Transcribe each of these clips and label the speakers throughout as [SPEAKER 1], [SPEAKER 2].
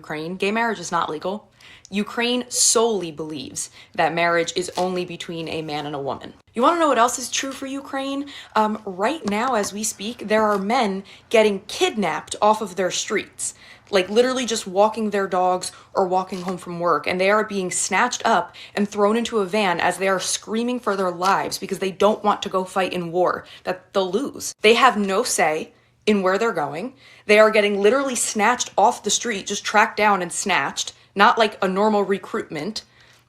[SPEAKER 1] Ukraine, gay marriage is not legal. Ukraine solely believes that marriage is only between a man and a woman. You want to know what else is true for Ukraine? Right now, as we speak, there are men getting kidnapped off of their streets, like literally just walking their dogs or walking home from work, and they are being snatched up and thrown into a van as they are screaming for their lives because they don't want to go fight in war that they'll lose. They have no say in where they're going. They are getting literally snatched off the street, just tracked down and snatched, not like a normal recruitment,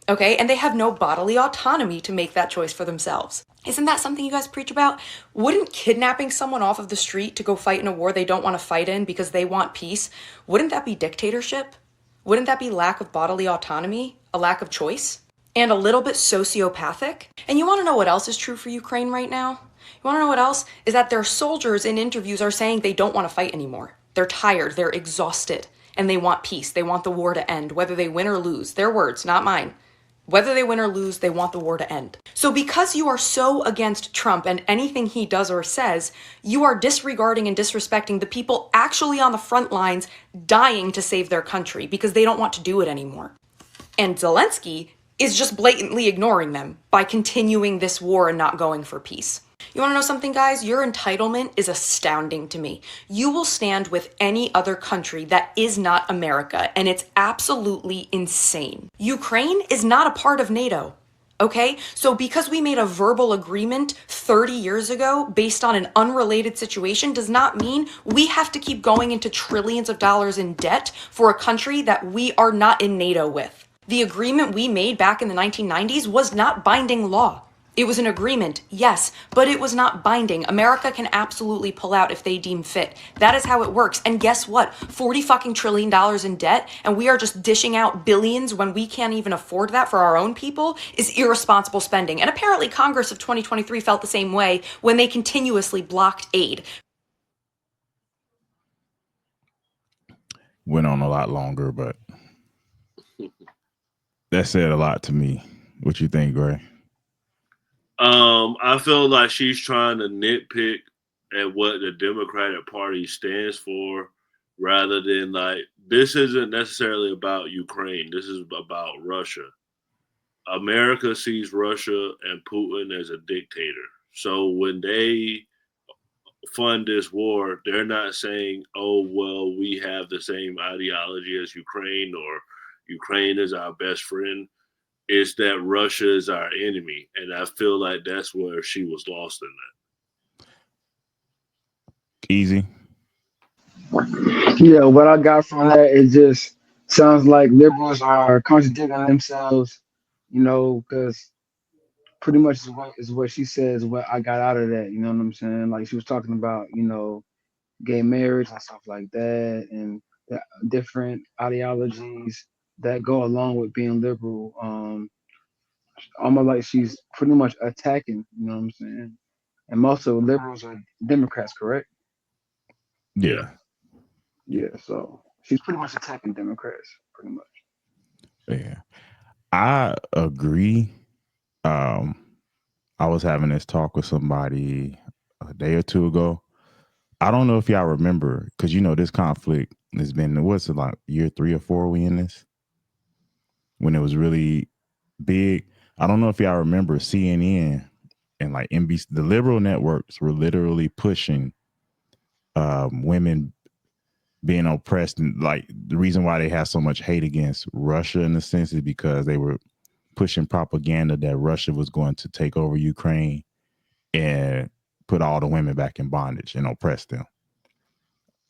[SPEAKER 1] okay? And they have no bodily autonomy to make that choice for themselves. Isn't that something you guys preach about? Wouldn't kidnapping someone off of the street to go fight in a war they don't want to fight in because they want peace, wouldn't that be dictatorship? Wouldn't that be lack of bodily autonomy, a lack of choice? And a little bit sociopathic? And you want to know what else is true for Ukraine right now? You want to know what else? Is that their soldiers in interviews are saying they don't want to fight anymore. They're tired, they're exhausted, and they want peace. They want the war to end, whether they win or lose. Their words, not mine. Whether they win or lose, they want the war to end. So because you are so against Trump and anything he does or says, you are disregarding and disrespecting the people actually on the front lines dying to save their country because they don't want to do it anymore. And Zelensky is just blatantly ignoring them by continuing this war and not going for peace. You want to know something, guys? Your entitlement is astounding to me. You will stand with any other country that is not America, and it's absolutely insane. Ukraine is not a part of NATO, okay? So because we made a verbal agreement 30 years ago based on an unrelated situation does not mean we have to keep going into trillions of dollars in debt for a country that we are not in NATO with. The agreement we made back in the 1990s was not binding law. It was an agreement, yes, but it was not binding. America can absolutely pull out if they deem fit. That is how it works. And guess what? $40 trillion in debt, and we are just dishing out billions when we can't even afford that for our own people is irresponsible spending. And apparently Congress of 2023 felt the same way when they continuously blocked aid.
[SPEAKER 2] Went on a lot longer, but that said a lot to me. What you think, Gray?
[SPEAKER 3] I feel like she's trying to nitpick at what the Democratic Party stands for rather than like, this isn't necessarily about Ukraine. This is about Russia. America sees Russia and Putin as a dictator. So when they fund this war, they're not saying, oh, well, we have the same ideology as Ukraine or Ukraine is our best friend. It's that Russia is our enemy. And I feel like that's where she was lost in that.
[SPEAKER 2] Easy.
[SPEAKER 4] Yeah, what I got from that, it just sounds like liberals are contradicting themselves, because pretty much is what she says, what I got out of that, you know what I'm saying? Like she was talking about, gay marriage and stuff like that, and the different ideologies that go along with being liberal. Almost like she's pretty much attacking, you know what I'm saying? And most of the liberals are Democrats, correct?
[SPEAKER 2] Yeah.
[SPEAKER 4] Yeah, so she's pretty much attacking Democrats, pretty much.
[SPEAKER 2] Yeah. I agree. I was having this talk with somebody a day or two ago. I don't know if y'all remember, because this conflict has been, what's it like, year 3 or 4 we in this? When it was really big. I don't know if y'all remember CNN and like NBC, the liberal networks were literally pushing women being oppressed, and like the reason why they have so much hate against Russia in a sense is because they were pushing propaganda that Russia was going to take over Ukraine and put all the women back in bondage and oppress them.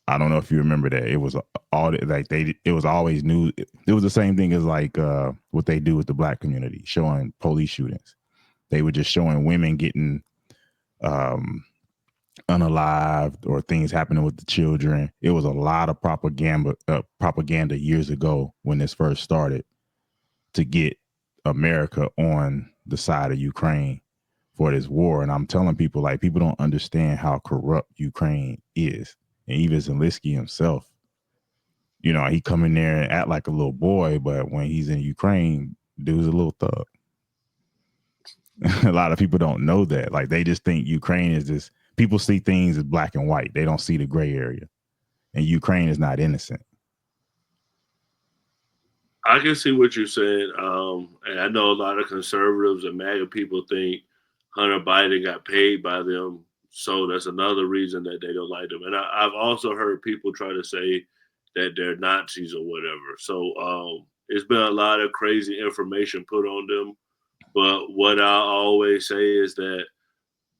[SPEAKER 2] I don't know if you remember that. It was all like it was always news. It was the same thing as like what they do with the black community, showing police shootings. They were just showing women getting unalived or things happening with the children. It was a lot of propaganda years ago when this first started to get America on the side of Ukraine for this war. And I'm telling people, like, people don't understand how corrupt Ukraine is. And even Zelensky himself, he come in there and act like a little boy, but when he's in Ukraine, dude's a little thug. A lot of people don't know that. Like, they just think Ukraine is this, people see things as black and white. They don't see the gray area. And Ukraine is not innocent.
[SPEAKER 3] I can see what you're saying. And I know a lot of conservatives and MAGA people think Hunter Biden got paid by them. So that's another reason that they don't like them. And I've also heard people try to say that they're Nazis or whatever. So it's been a lot of crazy information put on them. But what I always say is that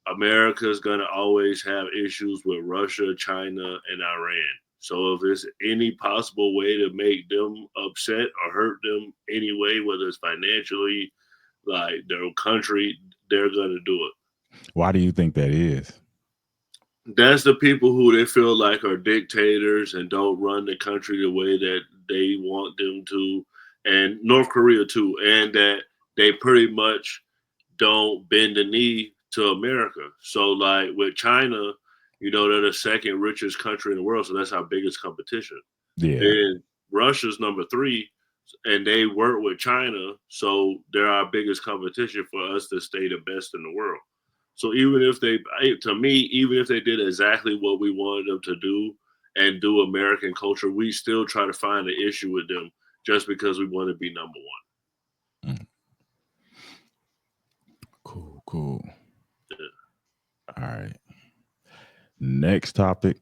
[SPEAKER 3] America's going to always have issues with Russia, China, and Iran. So if there's any possible way to make them upset or hurt them anyway, whether it's financially, like their country, they're going to do it.
[SPEAKER 2] Why do you think that is?
[SPEAKER 3] That's the people who they feel like are dictators and don't run the country the way that they want them to, and North Korea too, and that they pretty much don't bend the knee to America. So like with China, they're the second richest country in the world, so that's our biggest competition.
[SPEAKER 2] Yeah.
[SPEAKER 3] Then Russia's number 3, and they work with China, so they're our biggest competition for us to stay the best in the world. So even if they did exactly what we wanted them to do and do American culture, we still try to find an issue with them just because we want to be number one.
[SPEAKER 2] Cool. Yeah. All right. Next topic.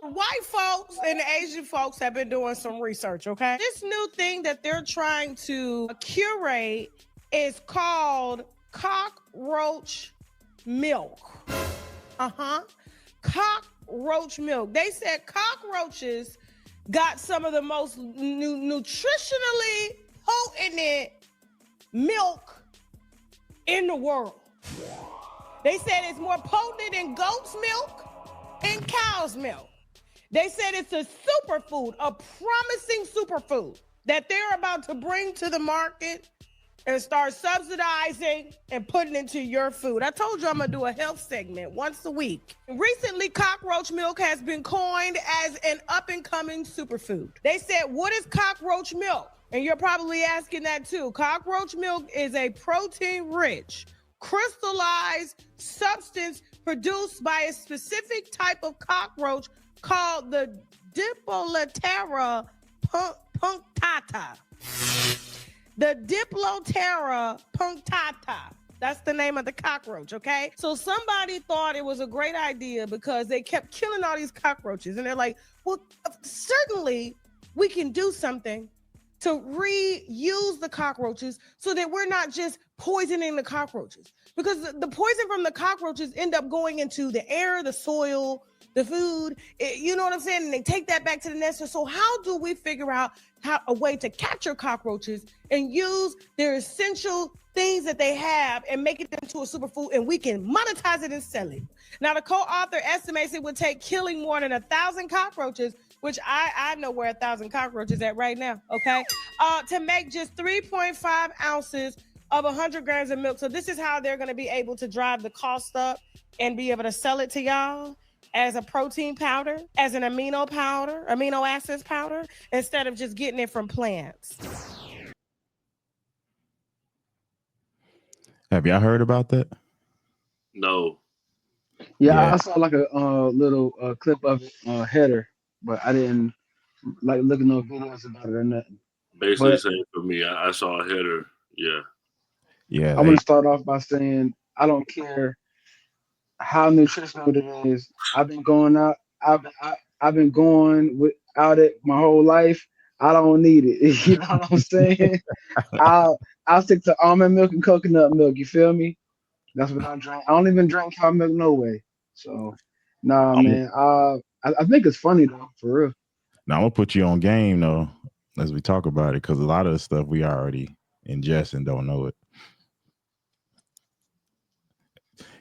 [SPEAKER 5] White folks and Asian folks have been doing some research, okay? This new thing that they're trying to curate is called cockroach milk. Cockroach milk. They said cockroaches got some of the most nutritionally potent milk in the world. They said it's more potent than goat's milk and cow's milk. They said it's a superfood, a promising superfood that they're about to bring to the market and start subsidizing and putting into your food. I told you I'm going to do a health segment once a week. Recently, cockroach milk has been coined as an up-and-coming superfood. They said, what is cockroach milk? And you're probably asking that too. Cockroach milk is a protein-rich, crystallized substance produced by a specific type of cockroach called the Diplotera punctata. The Diplotera punctata. That's the name of the cockroach, okay? So somebody thought it was a great idea because they kept killing all these cockroaches. And they're like, well, certainly we can do something to reuse the cockroaches so that we're not just poisoning the cockroaches. Because the poison from the cockroaches end up going into the air, the soil, the food, you know what I'm saying? And they take that back to the nest. So how do we figure out a way to capture cockroaches and use their essential things that they have and make it into a superfood, and we can monetize it and sell it? Now, the co-author estimates it would take killing more than 1,000 cockroaches, which I know where 1,000 cockroaches at right now, okay? To make just 3.5 ounces of 100 grams of milk. So this is how they're going to be able to drive the cost up and be able to sell it to y'all as a protein powder, as an amino acids powder, instead of just getting it from plants.
[SPEAKER 2] Have y'all heard about that?
[SPEAKER 3] No.
[SPEAKER 4] Yeah, I saw like a little clip of it, header, but I didn't like looking no videos about it or nothing.
[SPEAKER 3] Basically,
[SPEAKER 4] But
[SPEAKER 3] same for me. I saw a header.
[SPEAKER 2] Yeah.
[SPEAKER 4] I'm gonna start off by saying I don't care how nutritional it is. I've been going out. I've been going without it my whole life. I don't need it. You know what I'm saying? I'll stick to almond milk and coconut milk. You feel me? That's what I drink. I don't even drink cow milk no way. So, nah, man. I think it's funny though, for real.
[SPEAKER 2] Now I'm gonna put you on game though, as we talk about it, because a lot of the stuff we already ingest and don't know it.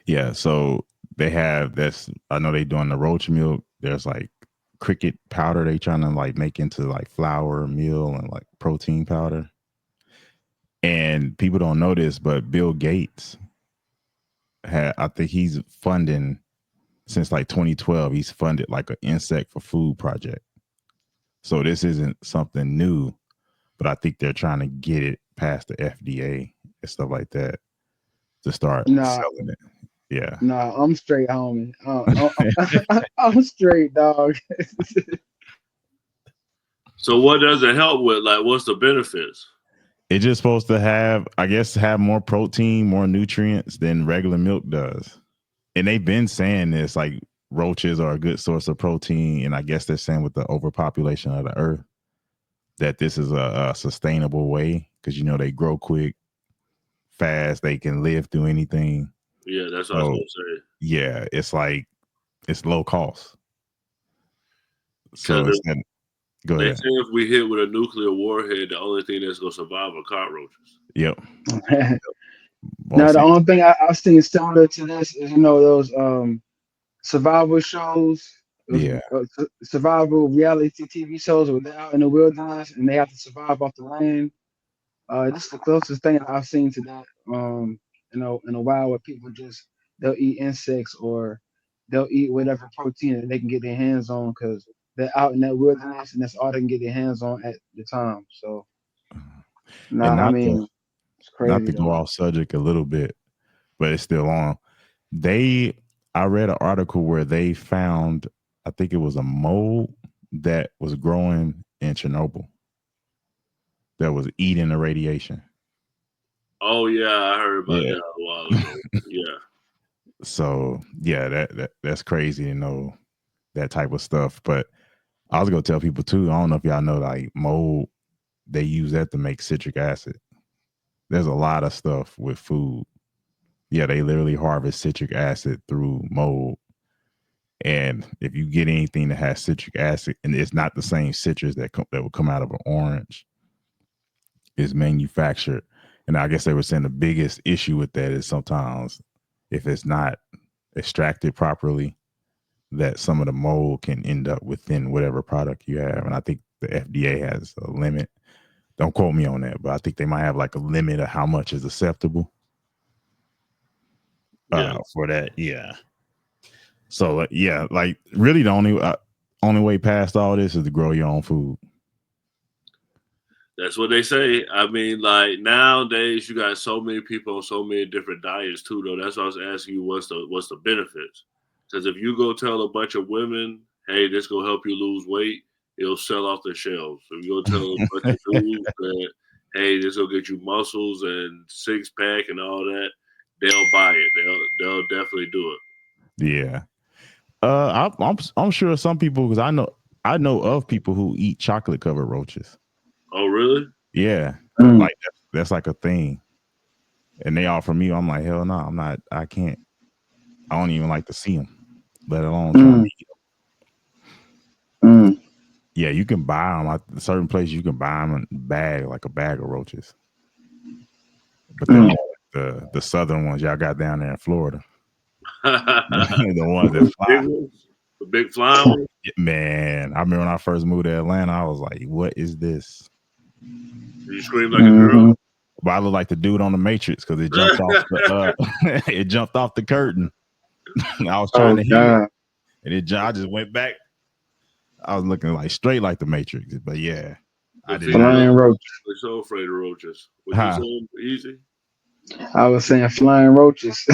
[SPEAKER 2] Yeah, so they have this. I know they doing the roach milk. There's like cricket powder they trying to like make into like flour, meal, and like protein powder. And people don't know this, but Bill Gates I think he's funding since like 2012. He's funded like an insect for food project. So this isn't something new, but I think they're trying to get it past the FDA and stuff like that to start selling it. Yeah.
[SPEAKER 4] Nah, I'm straight, homie. I'm straight, dog.
[SPEAKER 3] So what does it help with? Like, what's the benefits?
[SPEAKER 2] It's just supposed to have, I guess, have more protein, more nutrients than regular milk does. And they've been saying this, like roaches are a good source of protein. And I guess they're saying with the overpopulation of the earth that this is a sustainable way because, they grow quick, fast. They can live through anything.
[SPEAKER 3] Yeah, that's what I was
[SPEAKER 2] So,
[SPEAKER 3] gonna say.
[SPEAKER 2] yeah, it's like, it's low cost. So
[SPEAKER 3] Because
[SPEAKER 2] go
[SPEAKER 3] they
[SPEAKER 2] ahead.
[SPEAKER 3] say if we hit with a nuclear warhead, the only thing that's gonna survive are cockroaches.
[SPEAKER 2] Yep.
[SPEAKER 4] Now, the
[SPEAKER 2] Well,
[SPEAKER 4] only thing I've seen similar to this is those survival shows, those
[SPEAKER 2] yeah.
[SPEAKER 4] survival reality TV shows where they're out in the wilderness and they have to survive off the land. This is the closest thing I've seen to that. In a while, where people just they'll eat insects or they'll eat whatever protein that they can get their hands on because they're out in that wilderness and that's all they can get their hands on at the time. So,
[SPEAKER 2] And
[SPEAKER 4] nah, I mean, it's
[SPEAKER 2] not
[SPEAKER 4] crazy
[SPEAKER 2] to go
[SPEAKER 4] though.
[SPEAKER 2] off subject a little bit, but it's still on. I read an article where they found, I think it was a mold that was growing in Chernobyl that was eating the radiation.
[SPEAKER 3] Oh yeah, I heard about
[SPEAKER 2] Yeah.
[SPEAKER 3] that a while ago. Yeah.
[SPEAKER 2] So yeah, that's crazy to know that type of stuff. But I was gonna tell people too. I don't know if y'all know, like mold, they use that to make citric acid. There's a lot of stuff with food. Yeah, they literally harvest citric acid through mold. And if you get anything that has citric acid, and it's not the same citrus that will come out of an orange, is manufactured. And I guess they were saying the biggest issue with that is sometimes if it's not extracted properly, that some of the mold can end up within whatever product you have. And I think the FDA has a limit. Don't quote me on that, but I think they might have like a limit of how much is acceptable
[SPEAKER 3] Yeah.
[SPEAKER 2] for that. Yeah. So yeah, like really the only way past all this is to grow your own food.
[SPEAKER 3] That's what they say. I mean, like nowadays, you got so many people on so many different diets too. Though that's why I was asking you what's the benefits. Because if you go tell a bunch of women, "Hey, this gonna help you lose weight," it'll sell off the shelves. If you go tell a bunch of dudes that, "Hey, this will get you muscles and six pack and all that," they'll buy it. They'll definitely do it.
[SPEAKER 2] Yeah. I'm sure some people, because I know of people who eat chocolate covered roaches.
[SPEAKER 3] Oh, really?
[SPEAKER 2] Yeah,
[SPEAKER 4] Mm,
[SPEAKER 2] like that's like a thing. And they offer me, I'm like, hell no, I'm not. I can't. I don't even like to see them, let alone trying to
[SPEAKER 4] mm,
[SPEAKER 2] eat
[SPEAKER 4] mm,
[SPEAKER 2] them. Yeah, you can buy them at certain places. You can buy them in a bag of roaches. But they're
[SPEAKER 4] mm.
[SPEAKER 2] more like the southern ones y'all got down there in Florida.
[SPEAKER 3] The
[SPEAKER 2] The ones that
[SPEAKER 3] big
[SPEAKER 2] fly.
[SPEAKER 3] ones, the big flying ones.
[SPEAKER 2] Man, I remember when I first moved to Atlanta, I was like, what is this?
[SPEAKER 3] You scream like a girl.
[SPEAKER 4] Mhm.
[SPEAKER 2] But I look like the dude on the Matrix because it jumped off the it jumped off the curtain. I was trying
[SPEAKER 4] Oh
[SPEAKER 2] to hit it,
[SPEAKER 4] God,
[SPEAKER 2] and I just went back. I was looking like straight like the Matrix, but yeah, I
[SPEAKER 3] The
[SPEAKER 2] did not.
[SPEAKER 4] flying
[SPEAKER 3] females
[SPEAKER 4] roach.
[SPEAKER 3] are so afraid of roaches. Would you
[SPEAKER 2] Huh.
[SPEAKER 3] say them easy?
[SPEAKER 4] I was saying flying roaches.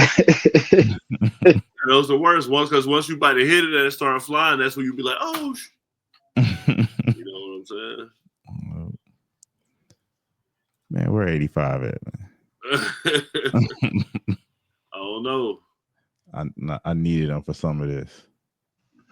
[SPEAKER 3] And those are the worst ones because once you bite the hit it and it start flying, that's when you be like, oh, you know what I'm saying?
[SPEAKER 2] Man, we're 85 at,
[SPEAKER 3] I
[SPEAKER 2] man.
[SPEAKER 3] don't know.
[SPEAKER 2] I needed them for some of this.